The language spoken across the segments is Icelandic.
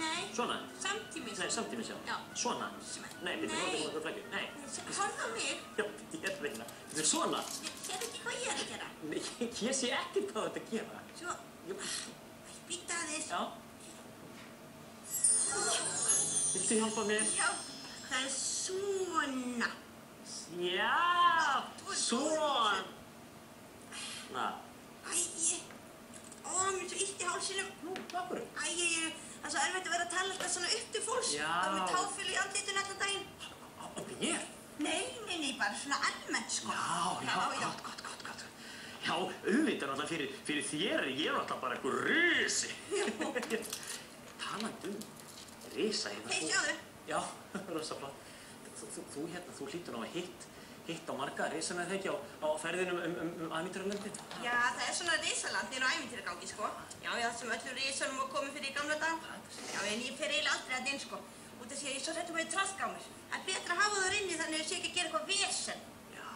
Nei. Svona? Samtímis. Nei, samtímis, já. Já. Svona? Nei, byrju, nú er það flækju. Nei. Horfðu á mig. Já, ég reyna. Þetta er svona. Sérðu ekki hvað ég er að gera? Nei, ég sé ekkert hvað þetta gera. Svo. Býta aðeins. Já. Viltu hjálpa mér? Já, það er svona. Já, svona. Mér er svo illt í hálsinum. Nú, hvað? Það er svo erfitt að vera að tala alltaf svona upp til fólks. Já. Það er með táfél í andlitinu allan daginn. Á mér? Nei, bara svona almennt, sko. Já, gott. Já, auðvitað náttúrulega fyrir þér, ég er náttúrulega bara einhver risi. Talandi risa hérna. Hei, sjáðu. Já, rosa flott. Þú hlýtur ná að hitta marga risana þegar ekki á ferðinum ævintýralöndin. Já, það er svona risaland inn á ævintýragangi, sko. Já, sem öllum risanum var komið fyrir í gamla dag. Já, en ég fer eiginlega aldrei að inn, sko. Út af því að ég svo hræddur með traðk á mér. Það er betra að hafa það inni þannig að ég sé ekki að gera eitthvað vesen. Já,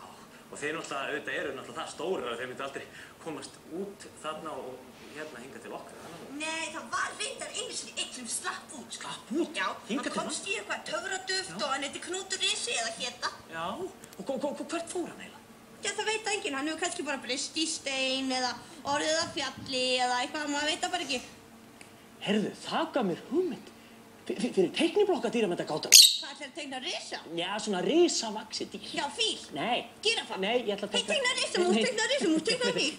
og þeir náttúrulega, auðvitað eru náttúrulega það stórir að þeir myndi aldrei komast út þarna og hérna hingað til okkar. Nei, það var reyndar einu sinni einn sem slapp út. Slapp út? Já, hann komst í eitthvað töfraduft og hann heiti Knútur Risi eða héta. Já, og hvert fór hann eiginlega? Já, það veit enginn. Hann hefur kannski bara breyst í stein eða orðið að fjalli eða eitthvað, maður veit það bara ekki. Herðu, það gaf mér hugmynd. Fyrir teikniblokka dýramyndagátur. Hvað ætlar að teikna risa? Já, svona risavaxið dýr. Já, fíl? Nei. Gíraffa? Nei, ég ætla að teikna... Hei, teikna risa, mús teikna fíl.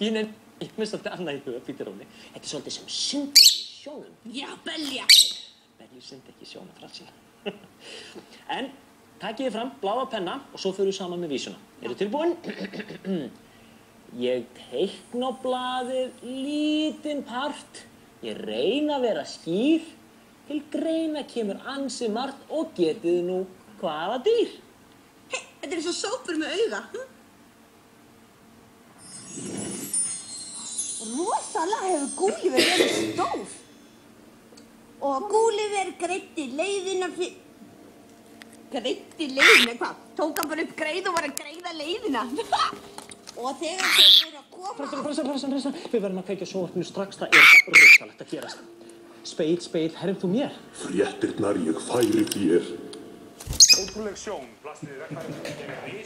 Ég minnst alltaf annað í huga, býtir róni. Þetta er svolítið sem syndir í sjónum. Já, belja. Nei, belja syndir ekki í sjónum, fralsina. En, takið þið fram bláa penna og svo förum við saman með vísuna. Eru tilbúin? Ég teikna á blaðið lítinn part. Ég reyna að vera skýr. Til greina kemur ansi margt og getið nú hvaða dýr. Hei, þetta er eins og sópur með auga. Rosalega hefur Gúlíver verið stór. Og Gúlíver greiddi leiðina fyrir... Greiddi leiðina, hvað? Tók hann bara upp greið og var að greiða leiðina. Og þegar þeir voru að koma... Fressa. Við verðum að kveikja sjónvarpinu strax. Það er það rosalegt að gerast. Speil, herrum þú mér? Fréttirnar ég færi þér. Ótrúleg sjón, blasir við vegfæri,